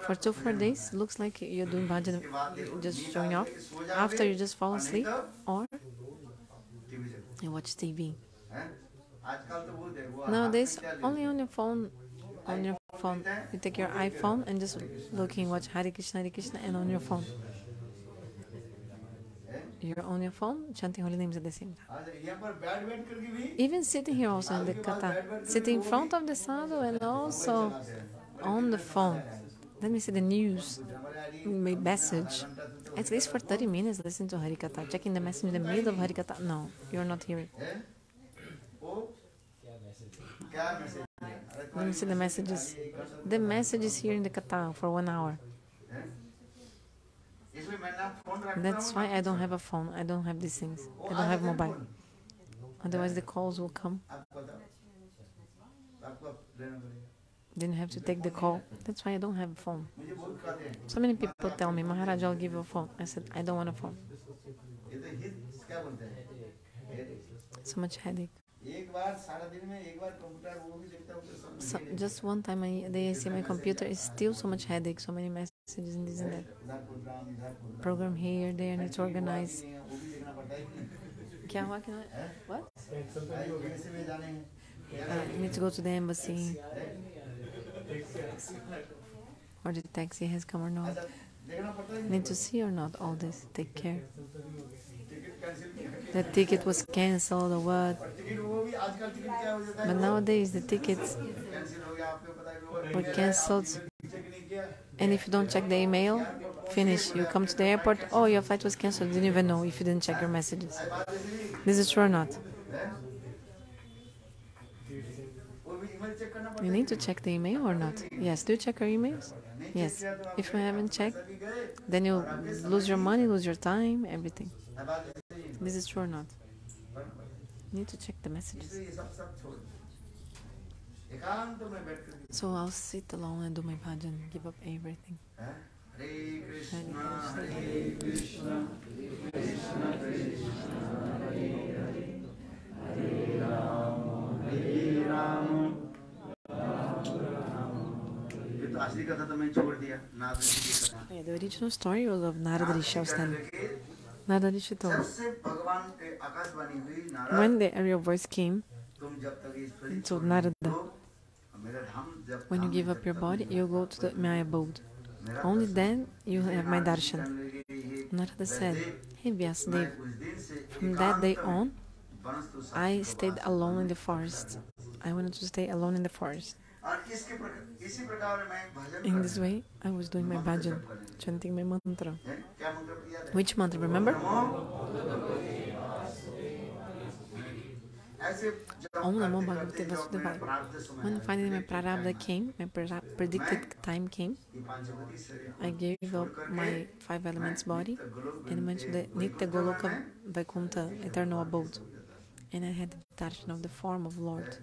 For 2-4 days, looks like you're doing bhajan, just showing off. After you just fall asleep, or you watch TV. Nowadays, only on your phone. You take your iPhone and just looking, watch Hare Krishna, and on your phone. You're on your phone, chanting holy names at the same time. Even sitting here also in the katha, sitting in front of the sadhu and also on the phone. Let me see the news, my message. At least for 30 minutes, listen to Harikatha. Checking the message in the middle of Harikatha. No, you're not hearing. Let me see the messages. The message is here in the katha for 1 hour. That's why I don't have a phone. I don't have these things. I don't have mobile. Otherwise the calls will come. Then you have to take the call. That's why I don't have a phone. So many people tell me, Maharaj, I'll give you a phone. I said, I don't want a phone. So much headache. So just one time a day I see my computer is still so much headache, so many messages and this and that. Program here, there, need to organize. What? You need to go to the embassy. Or the taxi has come or not. Need to see or not all this. Take care. The ticket was cancelled or what? But nowadays the tickets were cancelled. And if you don't check the email, finish. You come to the airport, oh, your flight was cancelled. You didn't even know if you didn't check your messages. This is true or not? You need to check the email or not? Yes. Do you check your emails? Yes. If you haven't checked, then you lose your money, lose your time, everything. This is true or not? You need to check the messages. So I'll sit alone and do my bhajan, give up everything. Hare Krishna, Hare Krishna, Krishna Krishna, Hare Hare, Hare Rama, Hare Rama. Yeah, the original story was of Narada Rishi. Narada Rishi told, when the Arya voice came and told Narada, when you give up your body, you go to my abode. Only then you have my darshan. Narada said, hey Vyasadeva, from that day on, I stayed alone in the forest. I wanted to stay alone in the forest. In this way, I was doing my bhajan, chanting my mantra. Which mantra, remember? Om Namo Bhagavate Vasudevaya. When finally my prarabdha came, my predicted time came, I gave up my 5 elements body and went to the Nitya Goloka Vaikuntha, eternal abode. And I had the darshan of the form of Lord.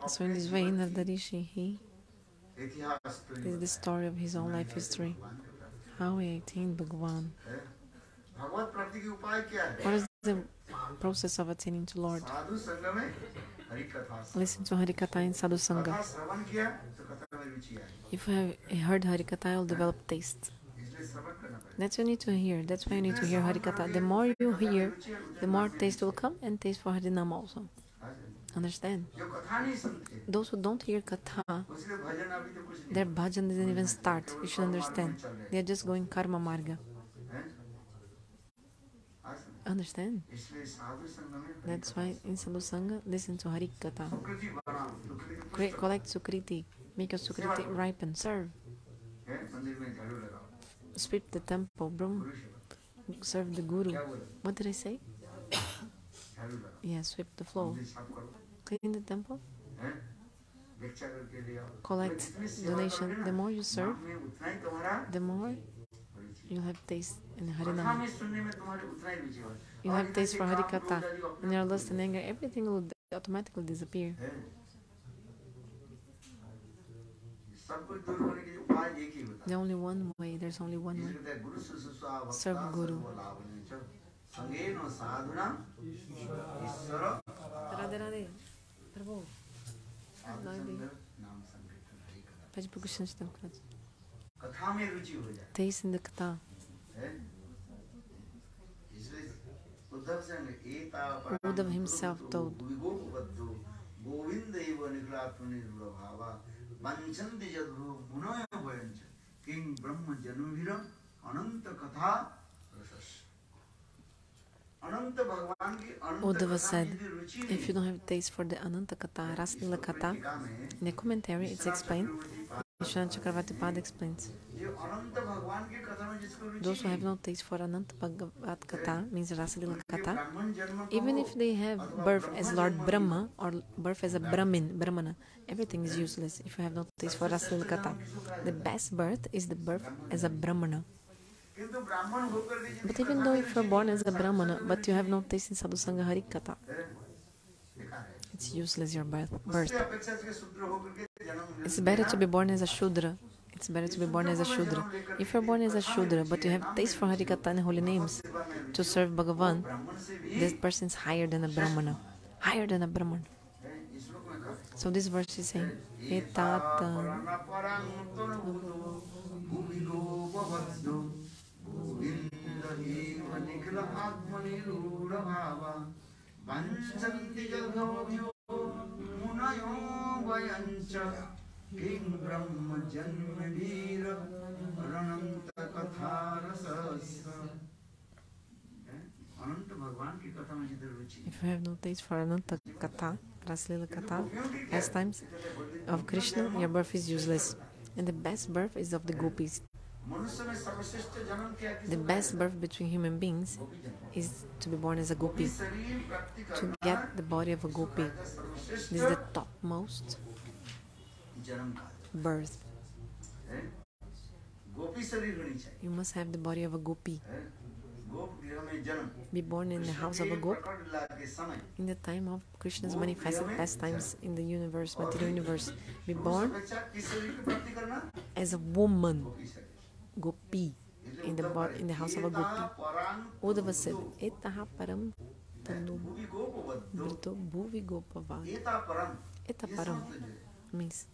So in this way, Narada Rishi, he is the story of his own life history. How he attained Bhagavan. What is the process of attaining to Lord? Listen to Harikatha in Sadhu Sangha. If you have heard Harikatha, you'll develop taste. That's what you need to hear. That's why you need to hear Harikatha. The more you hear, the more taste will come, and taste for Harinam also. Understand? Those who don't hear Katha, their bhajan doesn't even start. You should understand. They are just going karma marga. Understand? That's why in Sadhu Sangha, listen to Harikatha. Collect sukriti. Make your sukriti ripen. Serve. Sweep the temple, Brahma. Serve the Guru. What did I say? Yeah, sweep the floor. Clean the temple. Collect donation. The more you serve, the more you'll have taste in Harinam. You have taste for Harikatha. When you're lost in anger, everything will automatically disappear. There's only one way. There's only one way. Serve Guru. Radhe Radhe. Prabhu. Pede para o Krishna te dar taste in the Katha. Uddhava himself told, King Brahma-janma ananta katha rasas. Uddhava said, if you don't have taste for the Ananta Katha, Raslila Katha, in the commentary it's explained, Vishwanath Chakravarti Pada explains, those who have no taste for Ananta Bhagavat Katha, means Raslila Katha, even if they have birth as Lord Brahma or birth as a Brahmana, everything is useless if you have no taste for Raslila Katha. The best birth is the birth as a Brahmana. But even though if you're born as a Brahmana, but you have no taste in Sadhu Sangha Harikatha, it's useless your birth. It's better to be born as a Shudra. It's better to be born as a Shudra. If you're born as a Shudra, but you have taste for Harikatha and holy names to serve Bhagavan, this person is higher than a Brahmana. Higher than a Brahmana. So this verse is saying, Etata If you have no taste for Ananta-katha, Raslila-katha, pastimes of Krishna, your birth is useless. And the best birth is of the gopis. The best birth between human beings is to be born as a gopi, to get the body of a gopi. This is the topmost birth. You must have the body of a gopi. Be born in the house of a gop in the time of Krishna's manifested pastimes in the universe, material universe. Be born as a woman, gopi, in the house of a gopi. Uddhava said, Etaha param tanu brito bhuvi gopavad. Eta param means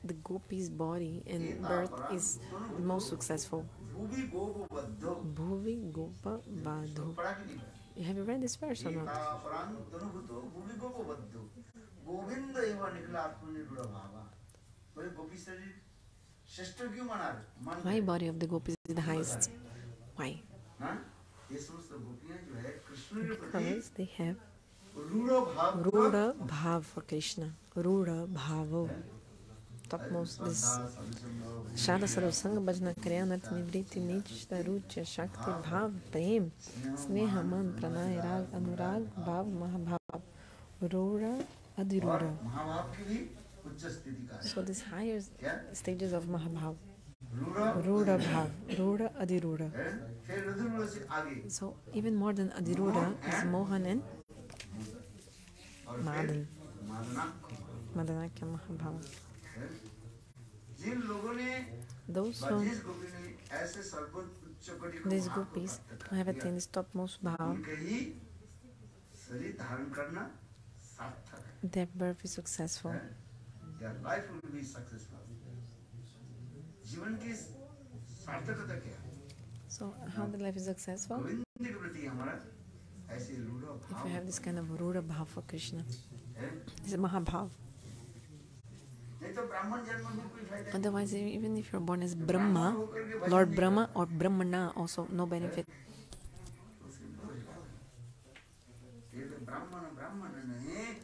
the gopi's body and birth is the most successful. Bhuvi gopa vadhu. Have you read this verse or not? Why body of the gopis is the highest? Why? Because they have Rudha bhav for Krishna. Rudha bhavo. Topmost this Shada sarvasanga bhajana kriya nartha-vritti nijta ruci shakti bhav prem sneha man pranay rag anurag bhav mahabhav rudha adirudha. So these higher stages of mahabhav, rudha bhav, rudha adirudha. So even more than adirudha is mohan and madan, madanakya mahabhav. Those who, these gopis who have attained this topmost bhav, their birth is successful. Their life will be successful. So how the life is successful? If you have this kind of rudha bhav for Krishna, this is mahabhav. Otherwise, even if you're born as Brahma, Lord Brahma or Brahmana, also no benefit.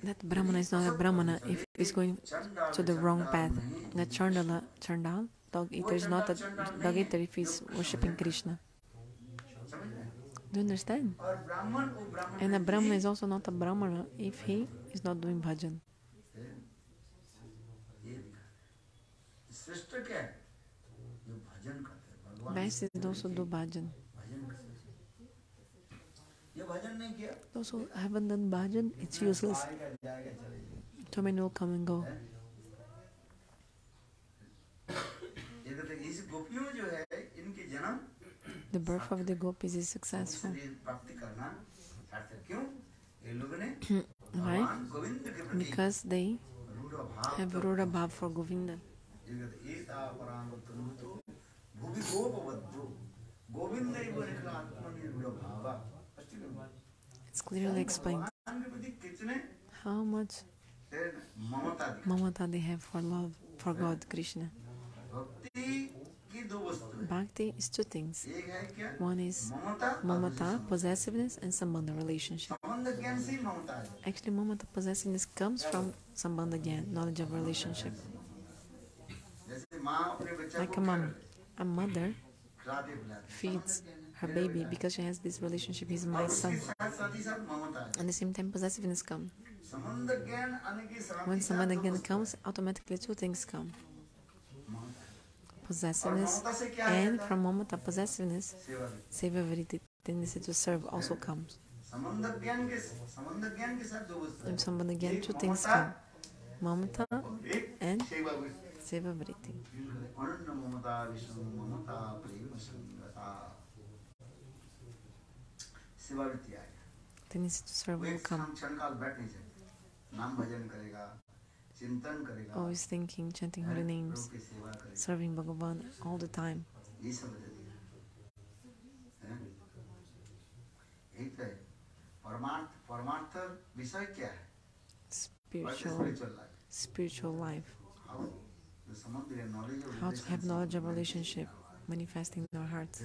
That Brahmana is not a Brahmana if he's going to the wrong path. That Chandal, dog eater, is not a dog eater if he's worshipping Krishna. Do you understand? And a Brahmana is also not a Brahmana if he is not doing bhajan. Best is those who do bhajan. Those who haven't done bhajan, it's useless. Too many will come and go. The birth of the gopis is successful. Why? Because they have rudha bhav for Govinda. It's clearly explained how much Mamatha they have for love for God, Krishna. Bhakti is two things. One is Mamatha, possessiveness, and sambandha, relationship. Actually, Mamatha, possessiveness comes from sambandha-jnana, knowledge of relationship. Like a mother feeds her baby because she has this relationship, he's my son. At the same time, possessiveness comes. When sambandha-jnana comes, automatically two things come. Possessiveness, and from Mamatha, possessiveness, seva-vritti, tendency to serve, also comes. In sambandha-jnana, two things come. Mamatha and seva-vritti. Tendency to serve will come. Always thinking, chanting holy names, serving Bhagavan all the time. ये सब बता दिया यही तो है परमार्थ विषय क्या है spiritual life. How to have knowledge of relationship manifesting in our hearts.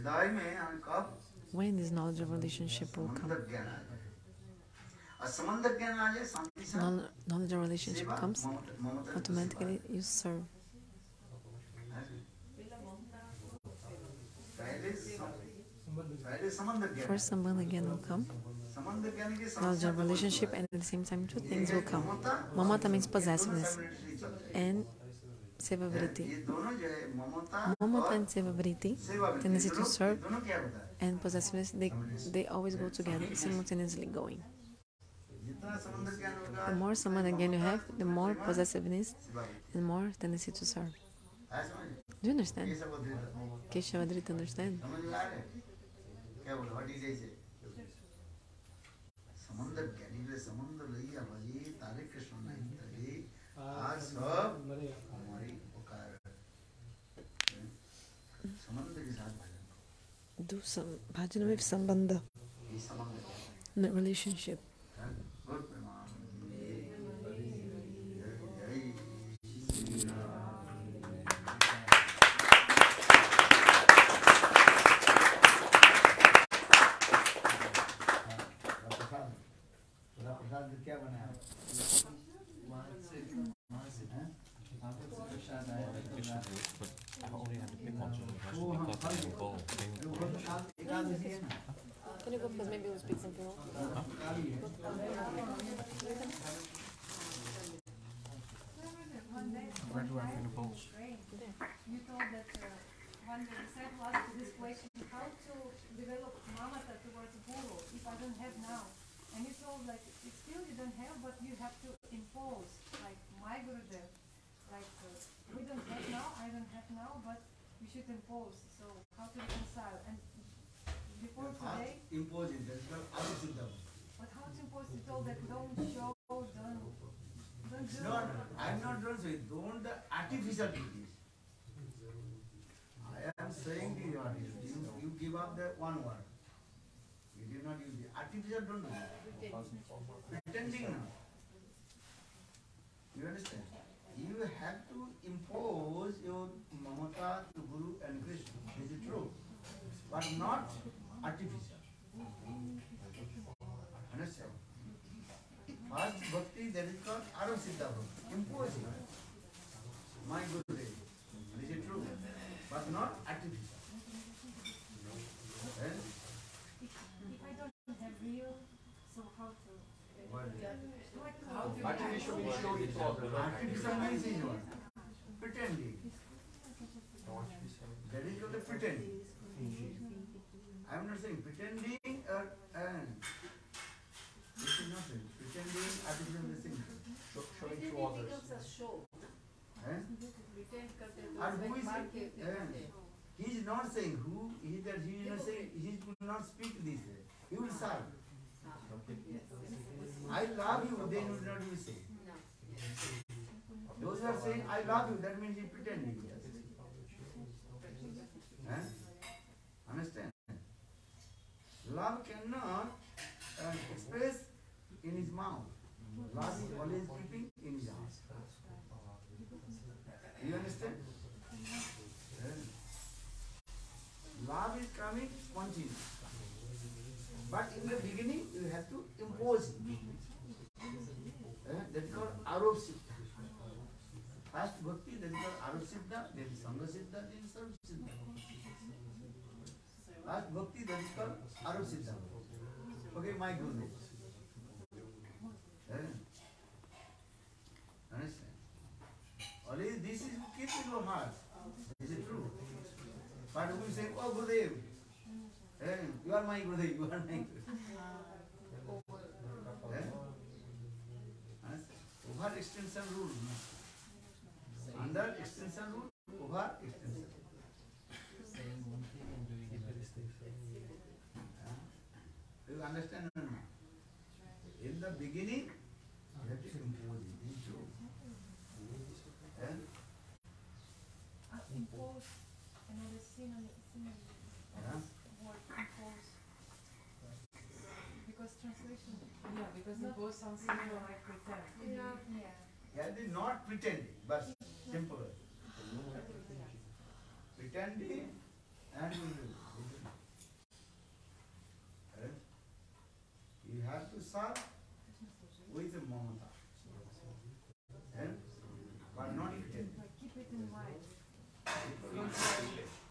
When this knowledge of relationship will come? Knowledge of relationship comes, automatically you serve. First sambandha-jnana will come, knowledge of relationship, and at the same time two things will come. Mamatha means possessiveness, and seva-vritti. Mamatha and seva-vritti, tendency to serve, and possessiveness, they always go together, simultaneously going. The more sambandha-jnana you have, the more possessiveness and more tendency to serve. Do you understand? Keshavadrita understand? Do some bhajan with sambandha, the relationship. क्या बनाया Can you go because maybe we'll speak something else? Where do I find the bowls? You told that one day the disciple asked this question, how to develop Mamatha towards guru if I don't have now? And you told like it's still you don't have, but you have to impose, like my Gurudev, like we don't have now, I don't have now, but you should impose. So how to reconcile? And before today, impose it. That's not atma-sarira. but how to impose? You told that don't show, don't do. Not, I'm not doing so. Don't the artificial things. I am saying to you, you give up the one word. You did not use the artificial. Don't do it. Pretending now. You understand? You have to impose your Mamatha to Guru and Krishna. This is true. But not artificial. Understand? First bhakti, that is called Arab-siddha bhakti. Impose it. My Guru. This is true. But not artificial. Then, If I don't have real, so how to? Artificial means show it all. artificial means is what? Pretending. That is called the pretending. I am not saying pretending this is not saying pretending artificial is the same. Showing to others. And who is he is not saying who he that he is not saying he will not speak this way. He will serve. I love you, they will not be saying. Those who are saying I love you, that means he is pretending. Understand? Love cannot express in his mouth. Love is always keeping in his heart. You understand? Love is coming spontaneous. But in the beginning, you have to impose it. That is called Arab-siddha. First bhakti, that is called Arab-siddha, then Sangha-siddha, then Sarv-siddha. First bhakti, that is called Arab-siddha. Okay, my Guru. Understand? Always this is keep in your heart. Is it true? But we say, oh Gurudev, you are my Gurudev, you are my Gurudev. Over extension rule. Under extension rule, over extension. You understand or not? In the beginning, you have to impose it. This is true. Impose another synonym Yeah? word impose. Because translation. Yeah, because the both sounds similar like pretend. Yeah. Yeah, they not pretending, but simple. Pretending and you have to serve with a Mamatha. But not pretending. Keep it in mind. People